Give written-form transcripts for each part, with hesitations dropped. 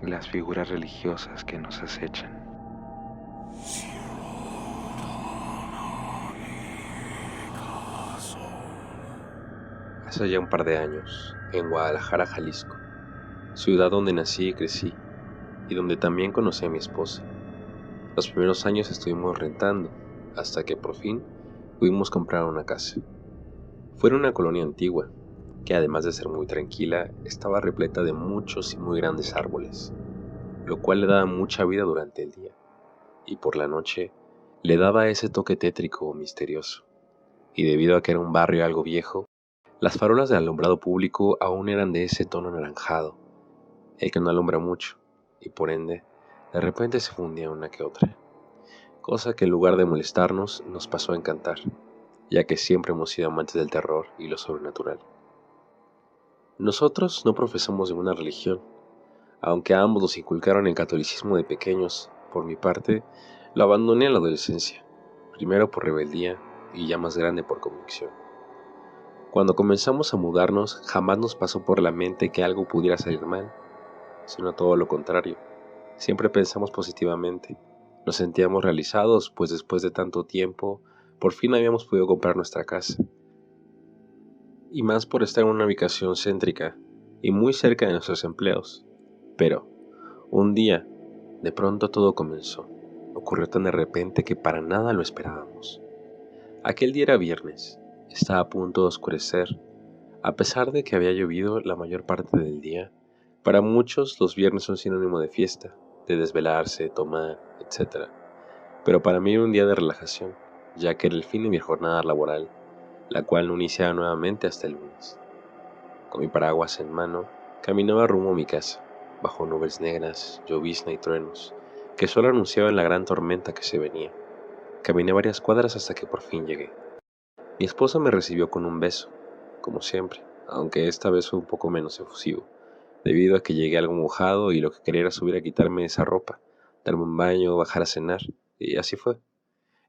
las figuras religiosas que nos acechan. Hace ya un par de años, en Guadalajara, Jalisco, ciudad donde nací y crecí, y donde también conocí a mi esposa. Los primeros años estuvimos rentando, hasta que por fin pudimos comprar una casa. Fue en una colonia antigua, que además de ser muy tranquila, estaba repleta de muchos y muy grandes árboles, lo cual le daba mucha vida durante el día, y por la noche le daba ese toque tétrico o misterioso. Y debido a que era un barrio algo viejo, las farolas del alumbrado público aún eran de ese tono anaranjado, el que no alumbra mucho, y por ende, de repente se fundía una que otra, cosa que en lugar de molestarnos, nos pasó a encantar, ya que siempre hemos sido amantes del terror y lo sobrenatural. Nosotros no profesamos ninguna religión, aunque a ambos nos inculcaron el catolicismo de pequeños. Por mi parte, lo abandoné en la adolescencia, primero por rebeldía y ya más grande por convicción. Cuando comenzamos a mudarnos, jamás nos pasó por la mente que algo pudiera salir mal, sino todo lo contrario. Siempre pensamos positivamente. Nos sentíamos realizados, pues después de tanto tiempo, por fin habíamos podido comprar nuestra casa. Y más por estar en una ubicación céntrica y muy cerca de nuestros empleos. Pero, un día, de pronto todo comenzó. Ocurrió tan de repente que para nada lo esperábamos. Aquel día era viernes. Estaba a punto de oscurecer. A pesar de que había llovido la mayor parte del día, para muchos los viernes son sinónimo de fiesta, de desvelarse, tomar, etc. Pero para mí era un día de relajación, ya que era el fin de mi jornada laboral, la cual no iniciaba nuevamente hasta el lunes. Con mi paraguas en mano, caminaba rumbo a mi casa, bajo nubes negras, llovizna y truenos, que solo anunciaban la gran tormenta que se venía. Caminé varias cuadras hasta que por fin llegué. Mi esposa me recibió con un beso, como siempre, aunque esta vez fue un poco menos efusivo, debido a que llegué algo mojado y lo que quería era subir a quitarme esa ropa, darme un baño, bajar a cenar, y así fue.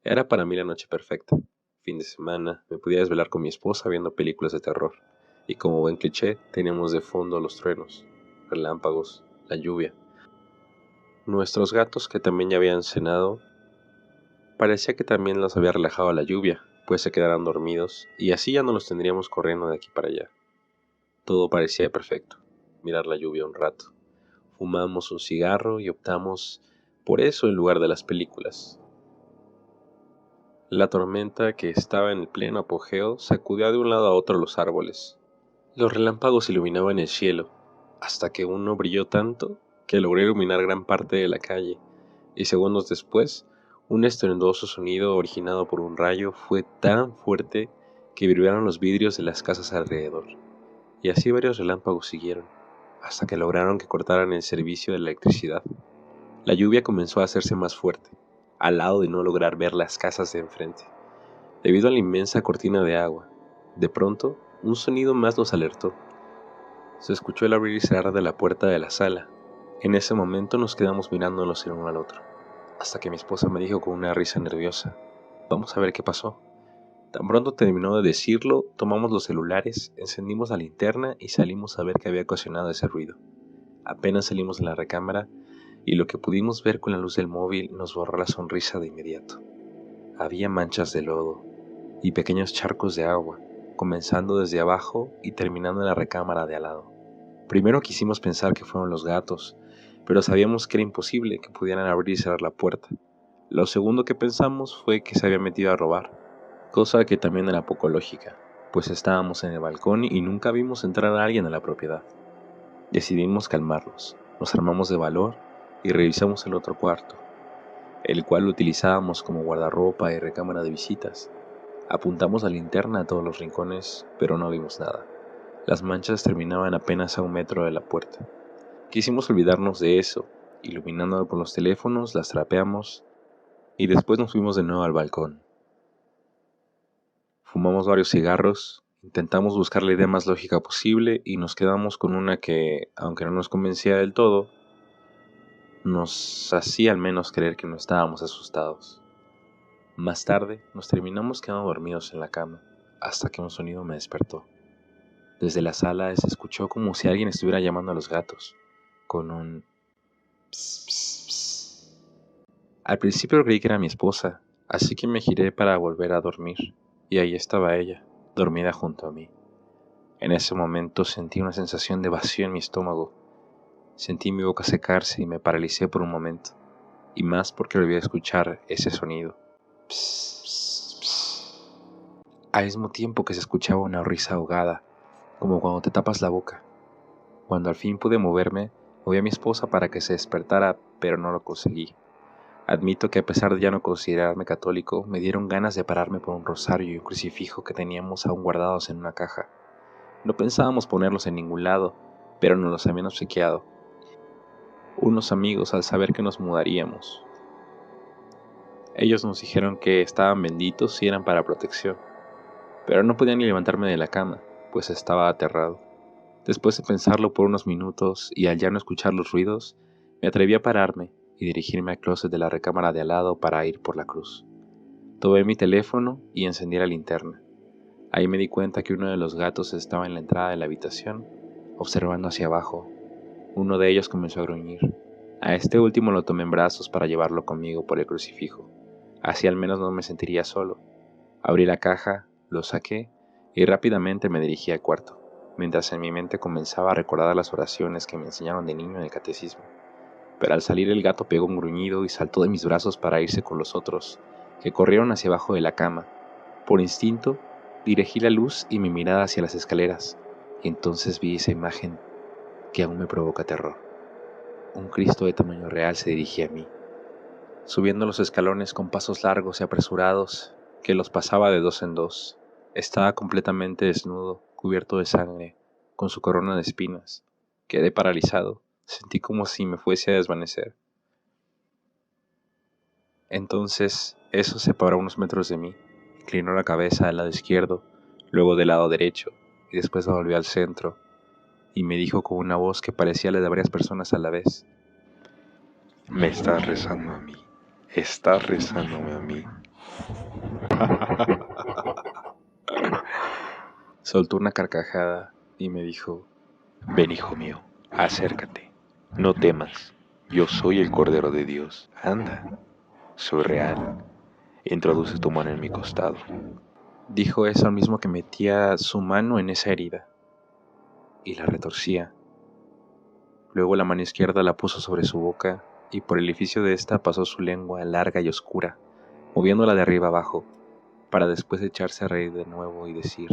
Era para mí la noche perfecta. Fin de semana, me podía desvelar con mi esposa viendo películas de terror, y como buen cliché, teníamos de fondo los truenos, relámpagos, la lluvia. Nuestros gatos, que también ya habían cenado, parecía que también los había relajado la lluvia, pues se quedaran dormidos, y así ya no los tendríamos corriendo de aquí para allá. Todo parecía perfecto. Mirar la lluvia un rato. Fumamos un cigarro y optamos por eso en lugar de las películas. La tormenta, que estaba en el pleno apogeo, sacudía de un lado a otro los árboles. Los relámpagos iluminaban el cielo, hasta que uno brilló tanto que logró iluminar gran parte de la calle, y segundos después, un estruendoso sonido originado por un rayo fue tan fuerte que vibraron los vidrios de las casas alrededor, y así varios relámpagos siguieron, hasta que lograron que cortaran el servicio de la electricidad. La lluvia comenzó a hacerse más fuerte, al lado de no lograr ver las casas de enfrente, debido a la inmensa cortina de agua. De pronto, un sonido más nos alertó. Se escuchó el abrir y cerrar de la puerta de la sala. En ese momento nos quedamos mirándonos el uno al otro, hasta que mi esposa me dijo con una risa nerviosa: «Vamos a ver qué pasó». Tan pronto terminó de decirlo, tomamos los celulares, encendimos la linterna y salimos a ver qué había ocasionado ese ruido. Apenas salimos de la recámara y lo que pudimos ver con la luz del móvil nos borró la sonrisa de inmediato. Había manchas de lodo y pequeños charcos de agua, comenzando desde abajo y terminando en la recámara de al lado. Primero quisimos pensar que fueron los gatos, pero sabíamos que era imposible que pudieran abrir y cerrar la puerta. Lo segundo que pensamos fue que se había metido a robar, cosa que también era poco lógica, pues estábamos en el balcón y nunca vimos entrar a alguien a la propiedad. Decidimos calmarnos, nos armamos de valor y revisamos el otro cuarto, el cual utilizábamos como guardarropa y recámara de visitas. Apuntamos la linterna a todos los rincones, pero no vimos nada. Las manchas terminaban apenas a 1 metro de la puerta. Quisimos olvidarnos de eso, iluminando con los teléfonos, las trapeamos y después nos fuimos de nuevo al balcón. Fumamos varios cigarros, intentamos buscar la idea más lógica posible y nos quedamos con una que, aunque no nos convencía del todo, nos hacía al menos creer que no estábamos asustados. Más tarde nos terminamos quedando dormidos en la cama, hasta que un sonido me despertó. Desde la sala se escuchó como si alguien estuviera llamando a los gatos, con un Pss, pss, pss. Al principio creí que era mi esposa, así que me giré para volver a dormir, y ahí estaba ella, dormida junto a mí. En ese momento sentí una sensación de vacío en mi estómago. Sentí mi boca secarse y me paralicé por un momento, y más porque volví a escuchar ese sonido. Pss, pss, pss. Al mismo tiempo que se escuchaba una risa ahogada, como cuando te tapas la boca. Cuando al fin pude moverme, moví a mi esposa para que se despertara, pero no lo conseguí. Admito que a pesar de ya no considerarme católico, me dieron ganas de pararme por un rosario y un crucifijo que teníamos aún guardados en una caja. No pensábamos ponerlos en ningún lado, pero nos los habían obsequiado unos amigos al saber que nos mudaríamos. Ellos nos dijeron que estaban benditos y eran para protección, pero no podía ni levantarme de la cama, pues estaba aterrado. Después de pensarlo por unos minutos y al ya no escuchar los ruidos, me atreví a pararme y dirigirme al closet de la recámara de al lado para ir por la cruz. Tomé mi teléfono y encendí la linterna. Ahí me di cuenta que uno de los gatos estaba en la entrada de la habitación, observando hacia abajo. Uno de ellos comenzó a gruñir. A este último lo tomé en brazos para llevarlo conmigo por el crucifijo. Así al menos no me sentiría solo. Abrí la caja, lo saqué y rápidamente me dirigí al cuarto, mientras en mi mente comenzaba a recordar las oraciones que me enseñaron de niño en el catecismo. Pero al salir el gato pegó un gruñido y saltó de mis brazos para irse con los otros, que corrieron hacia abajo de la cama. Por instinto, dirigí la luz y mi mirada hacia las escaleras, y entonces vi esa imagen que aún me provoca terror. Un Cristo de tamaño real se dirigía a mí, subiendo los escalones con pasos largos y apresurados, que los pasaba de dos en dos. Estaba completamente desnudo, cubierto de sangre, con su corona de espinas. Quedé paralizado, sentí como si me fuese a desvanecer. Entonces, eso se paró a unos metros de mí, inclinó la cabeza al lado izquierdo, luego del lado derecho, y después volvió al centro, y me dijo con una voz que parecía la de varias personas a la vez: Me estás rezando a mí. Estás rezándome a mí. Soltó una carcajada y me dijo: Ven, hijo mío, acércate. No temas. Yo soy el Cordero de Dios. Anda. Soy real. Introduce tu mano en mi costado. Dijo eso al mismo que metía su mano en esa herida y la retorcía. Luego la mano izquierda la puso sobre su boca y por el orificio de esta pasó su lengua larga y oscura, moviéndola de arriba abajo, para después echarse a reír de nuevo y decir: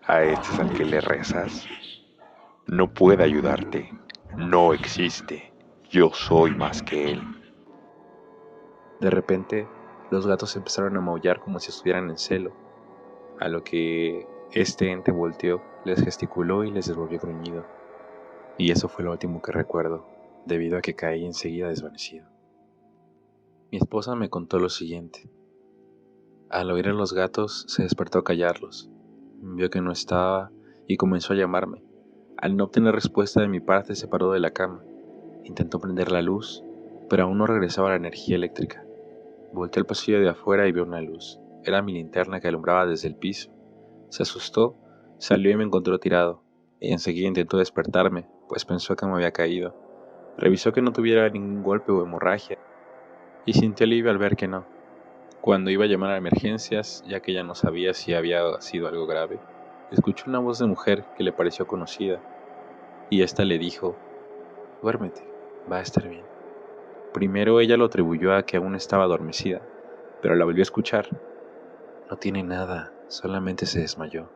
A este es al que le rezas. No puede ayudarte. No existe. Yo soy más que él. De repente, los gatos empezaron a maullar como si estuvieran en celo, a lo que este ente volteó, les gesticuló y les devolvió gruñido. Y eso fue lo último que recuerdo, debido a que caí enseguida desvanecido. Mi esposa me contó lo siguiente. Al oír a los gatos, se despertó a callarlos. Vio que no estaba y comenzó a llamarme. Al no obtener respuesta de mi parte, se paró de la cama. Intentó prender la luz, pero aún no regresaba la energía eléctrica. Volteé al pasillo de afuera y vio una luz. Era mi linterna que alumbraba desde el piso. Se asustó, salió y me encontró tirado. Y enseguida intentó despertarme, pues pensó que me había caído. Revisó que no tuviera ningún golpe o hemorragia, y sintió alivio al ver que no. Cuando iba a llamar a emergencias, ya que ya no sabía si había sido algo grave, escuchó una voz de mujer que le pareció conocida, y ésta le dijo: duérmete, va a estar bien. Primero ella lo atribuyó a que aún estaba adormecida, pero la volvió a escuchar. No tiene nada, solamente se desmayó.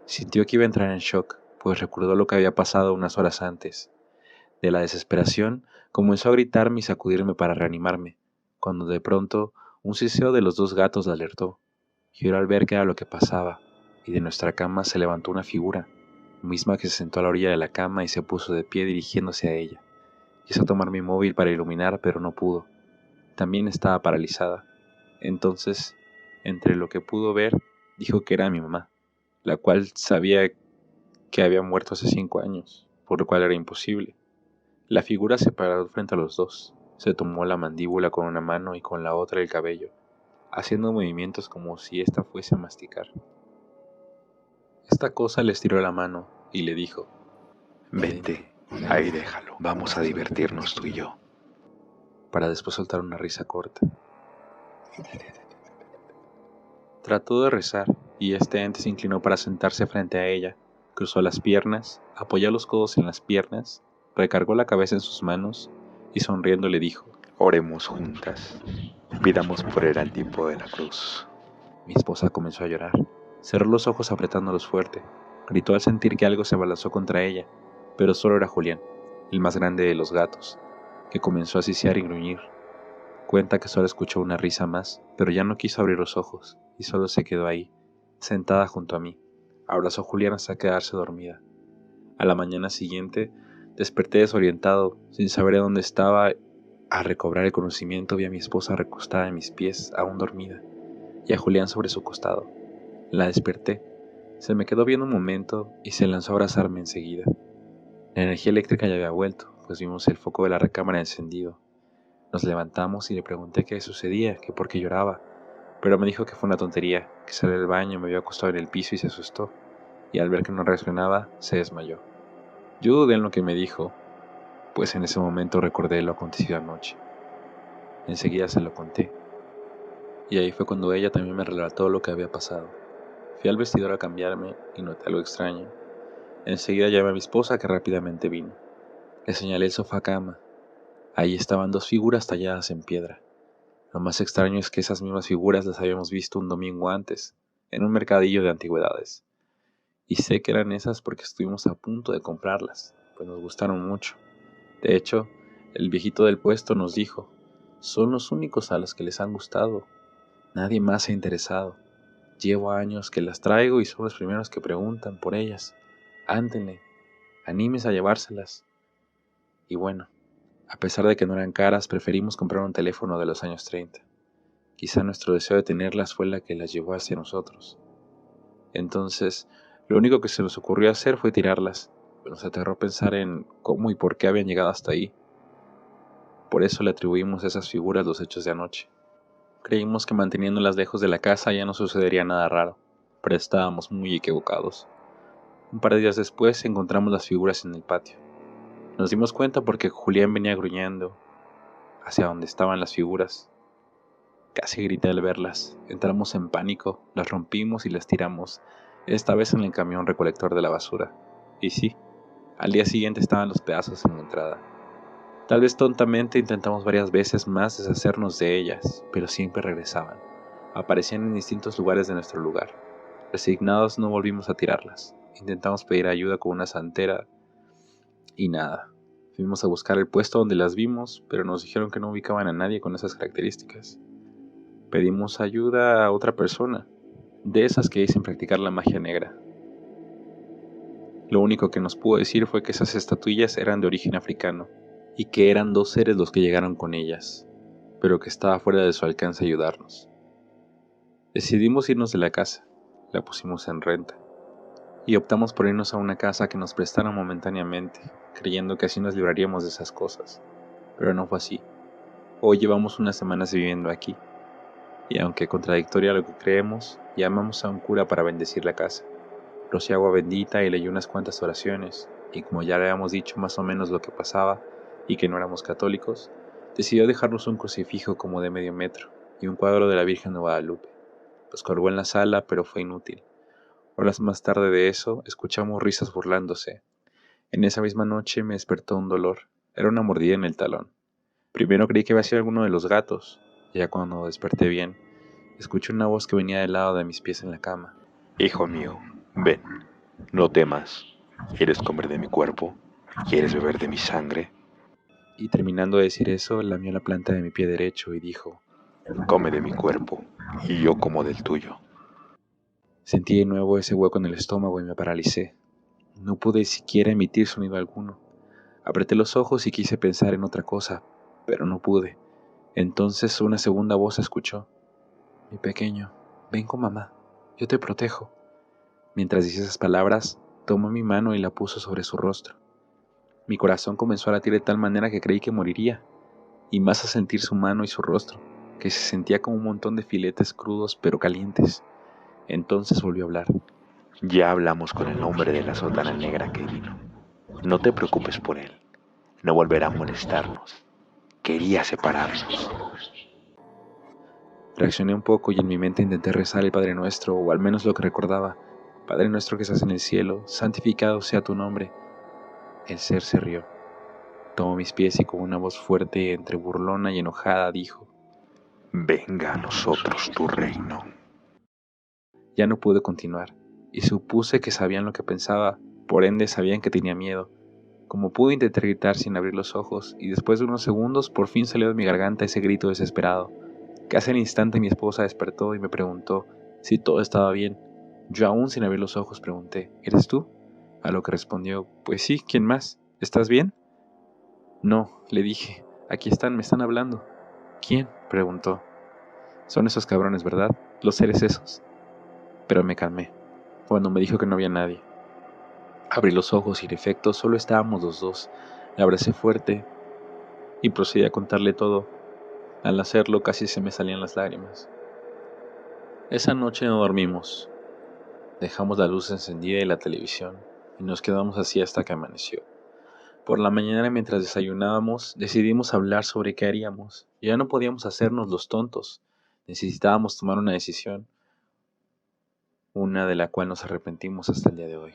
Sintió que iba a entrar en shock, pues recordó lo que había pasado unas horas antes. De la desesperación, comenzó a gritarme y sacudirme para reanimarme, cuando de pronto un siseo de los dos gatos la alertó. Giró al ver qué era lo que pasaba, y de nuestra cama se levantó una figura, misma que se sentó a la orilla de la cama y se puso de pie dirigiéndose a ella. Quiso tomar mi móvil para iluminar, pero no pudo. También estaba paralizada. Entonces, entre lo que pudo ver, dijo que era mi mamá, la cual sabía que había muerto hace 5 años, por lo cual era imposible. La figura se paró frente a los dos. Se tomó la mandíbula con una mano y con la otra el cabello, haciendo movimientos como si ésta fuese a masticar. Esta cosa le estiró la mano y le dijo: Vente Ahí déjalo, vamos a divertirnos tú y yo. Para después soltar una risa corta. Trató de rezar, y este ente se inclinó para sentarse frente a ella. Cruzó las piernas, apoyó los codos en las piernas, recargó la cabeza en sus manos y sonriendo le dijo: Oremos juntas, pidamos por él al tipo de la cruz. Mi esposa comenzó a llorar. Cerró los ojos apretándolos fuerte. Gritó al sentir que algo se abalanzó contra ella, pero solo era Julián, el más grande de los gatos, que comenzó a sisear y gruñir. Cuenta que solo escuchó una risa más, pero ya no quiso abrir los ojos y solo se quedó ahí, sentada junto a mí. Abrazó a Julián hasta quedarse dormida. A la mañana siguiente, desperté desorientado, sin saber de dónde estaba. Al recobrar el conocimiento vi a mi esposa recostada en mis pies, aún dormida, y a Julián sobre su costado. La desperté. Se me quedó viendo un momento y se lanzó a abrazarme enseguida. La energía eléctrica ya había vuelto, pues vimos el foco de la recámara encendido. Nos levantamos y le pregunté qué sucedía, que por qué lloraba, pero me dijo que fue una tontería, que salió del baño, me vio acostado en el piso y se asustó, y al ver que no reaccionaba, se desmayó. Yo dudé en lo que me dijo, pues en ese momento recordé lo acontecido anoche. Enseguida se lo conté, y ahí fue cuando ella también me relató lo que había pasado. Fui al vestidor a cambiarme y noté algo extraño. Enseguida llamé a mi esposa, que rápidamente vino. Le señalé el sofá cama. Ahí estaban dos figuras talladas en piedra. Lo más extraño es que esas mismas figuras las habíamos visto un domingo antes, en un mercadillo de antigüedades. Y sé que eran esas porque estuvimos a punto de comprarlas, pues nos gustaron mucho. De hecho, el viejito del puesto nos dijo: son los únicos a los que les han gustado. Nadie más se ha interesado. Llevo años que las traigo y son los primeros que preguntan por ellas. Ándenle, anímese a llevárselas. Y bueno, a pesar de que no eran caras, preferimos comprar un teléfono de los años 30. Quizá nuestro deseo de tenerlas fue la que las llevó hacia nosotros. Entonces, lo único que se nos ocurrió hacer fue tirarlas. Nos aterró pensar en cómo y por qué habían llegado hasta ahí. Por eso le atribuimos a esas figuras los hechos de anoche. Creímos que manteniéndolas lejos de la casa ya no sucedería nada raro, pero estábamos muy equivocados. Un par de días después encontramos las figuras en el patio. Nos dimos cuenta porque Julián venía gruñendo hacia donde estaban las figuras. Casi grité al verlas. Entramos en pánico, las rompimos y las tiramos, esta vez en el camión recolector de la basura. Y sí, al día siguiente estaban los pedazos en la entrada. Tal vez tontamente intentamos varias veces más deshacernos de ellas, pero siempre regresaban. Aparecían en distintos lugares de nuestro lugar. Resignados no volvimos a tirarlas. Intentamos pedir ayuda con una santera y nada. Fuimos a buscar el puesto donde las vimos, pero nos dijeron que no ubicaban a nadie con esas características. Pedimos ayuda a otra persona, de esas que dicen practicar la magia negra. Lo único que nos pudo decir fue que esas estatuillas eran de origen africano, y que eran dos seres los que llegaron con ellas, pero que estaba fuera de su alcance ayudarnos. Decidimos irnos de la casa, la pusimos en renta, y optamos por irnos a una casa que nos prestaran momentáneamente, creyendo que así nos libraríamos de esas cosas, pero no fue así. Hoy llevamos unas semanas viviendo aquí, y aunque contradictorio a lo que creemos, llamamos a un cura para bendecir la casa. Roció agua bendita y leyó unas cuantas oraciones, y como ya le habíamos dicho más o menos lo que pasaba, y que no éramos católicos, decidió dejarnos un crucifijo como de medio metro, y un cuadro de la Virgen de Guadalupe. Los colgó en la sala, pero fue inútil. Horas más tarde de eso, escuchamos risas burlándose. En esa misma noche me despertó un dolor. Era una mordida en el talón. Primero creí que había sido alguno de los gatos. Ya cuando desperté bien, escuché una voz que venía del lado de mis pies en la cama. Hijo mío, ven, no temas. ¿Quieres comer de mi cuerpo? ¿Quieres beber de mi sangre? Y terminando de decir eso, lamió la planta de mi pie derecho y dijo: Come de mi cuerpo, y yo como del tuyo. Sentí de nuevo ese hueco en el estómago y me paralicé. No pude siquiera emitir sonido alguno. Apreté los ojos y quise pensar en otra cosa, pero no pude. Entonces una segunda voz se escuchó: mi pequeño, ven con mamá, yo te protejo. Mientras decía esas palabras, tomó mi mano y la puso sobre su rostro. Mi corazón comenzó a latir de tal manera que creí que moriría, y más a sentir su mano y su rostro, que se sentía como un montón de filetes crudos pero calientes. Entonces volvió a hablar. Ya hablamos con el hombre de la sotana negra que vino. No te preocupes por él. No volverá a molestarnos. Quería separarnos. Reaccioné un poco y en mi mente intenté rezar el Padre Nuestro, o al menos lo que recordaba. Padre nuestro que estás en el cielo, santificado sea tu nombre. El ser se rió. Tomó mis pies y con una voz fuerte, entre burlona y enojada, dijo: Venga a nosotros tu reino. Ya no pude continuar, y supuse que sabían lo que pensaba, por ende sabían que tenía miedo. Como pude intentar gritar sin abrir los ojos, y después de unos segundos por fin salió de mi garganta ese grito desesperado. Casi al instante mi esposa despertó y me preguntó si todo estaba bien. Yo aún sin abrir los ojos pregunté: ¿Eres tú? A lo que respondió: Pues sí, ¿quién más? ¿Estás bien? No, le dije. Aquí están, me están hablando. ¿Quién? Preguntó. Son esos cabrones, ¿verdad? Los seres esos. Pero me calmé cuando me dijo que no había nadie. Abrí los ojos y en efecto solo estábamos los dos. Le abracé fuerte y procedí a contarle todo. Al hacerlo casi se me salían las lágrimas. Esa noche no dormimos. Dejamos la luz encendida y la televisión y nos quedamos así hasta que amaneció. Por la mañana, mientras desayunábamos, decidimos hablar sobre qué haríamos. Ya no podíamos hacernos los tontos. Necesitábamos tomar una decisión, una de la cual nos arrepentimos hasta el día de hoy,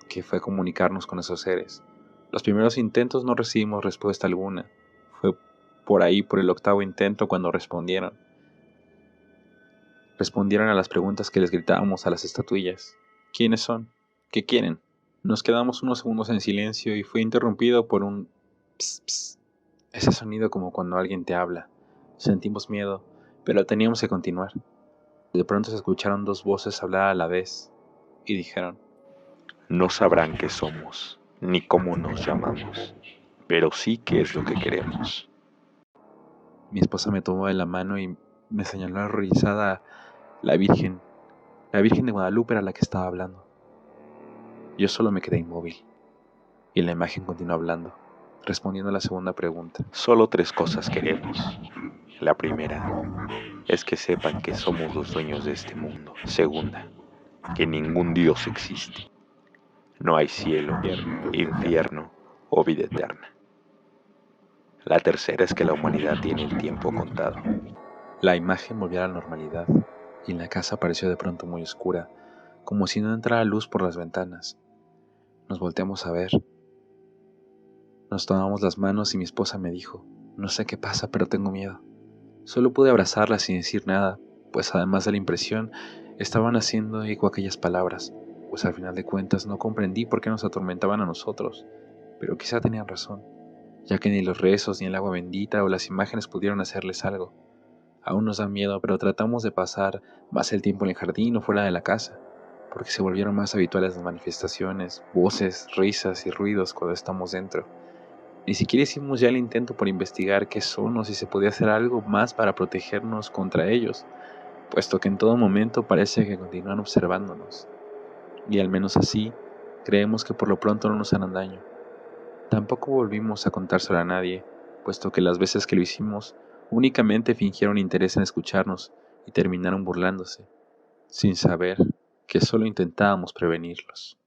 que fue comunicarnos con esos seres. Los primeros intentos no recibimos respuesta alguna. Fue por ahí, por el octavo intento, cuando respondieron. Respondieron a las preguntas que les gritábamos a las estatuillas. ¿Quiénes son? ¿Qué quieren? Nos quedamos unos segundos en silencio y fue interrumpido por un ps, ps. Ese sonido como cuando alguien te habla. Sentimos miedo, pero teníamos que continuar. De pronto se escucharon dos voces hablar a la vez y dijeron: No sabrán qué somos, ni cómo nos llamamos, pero sí qué es lo que queremos. Mi esposa me tomó de la mano y me señaló horrorizada la Virgen. La Virgen de Guadalupe era la que estaba hablando. Yo solo me quedé inmóvil y la imagen continuó hablando, respondiendo a la segunda pregunta. Solo 3 cosas queremos. La primera es que sepan que somos los dueños de este mundo. Segunda, que ningún Dios existe. No hay cielo, infierno o vida eterna. La tercera es que la humanidad tiene el tiempo contado. La imagen volvió a la normalidad y la casa pareció de pronto muy oscura, como si no entrara luz por las ventanas. Nos volteamos a ver. Nos tomamos las manos y mi esposa me dijo: No sé qué pasa, pero tengo miedo. Solo pude abrazarla sin decir nada, pues además de la impresión, estaban haciendo eco aquellas palabras, pues al final de cuentas no comprendí por qué nos atormentaban a nosotros, pero quizá tenían razón, ya que ni los rezos, ni el agua bendita o las imágenes pudieron hacerles algo. Aún nos da miedo, pero tratamos de pasar más el tiempo en el jardín o fuera de la casa, porque se volvieron más habituales las manifestaciones, voces, risas y ruidos cuando estamos dentro. Ni siquiera hicimos ya el intento por investigar qué son o si se podía hacer algo más para protegernos contra ellos, puesto que en todo momento parece que continúan observándonos, y al menos así creemos que por lo pronto no nos harán daño. Tampoco volvimos a contárselo a nadie, puesto que las veces que lo hicimos únicamente fingieron interés en escucharnos y terminaron burlándose, sin saber que solo intentábamos prevenirlos.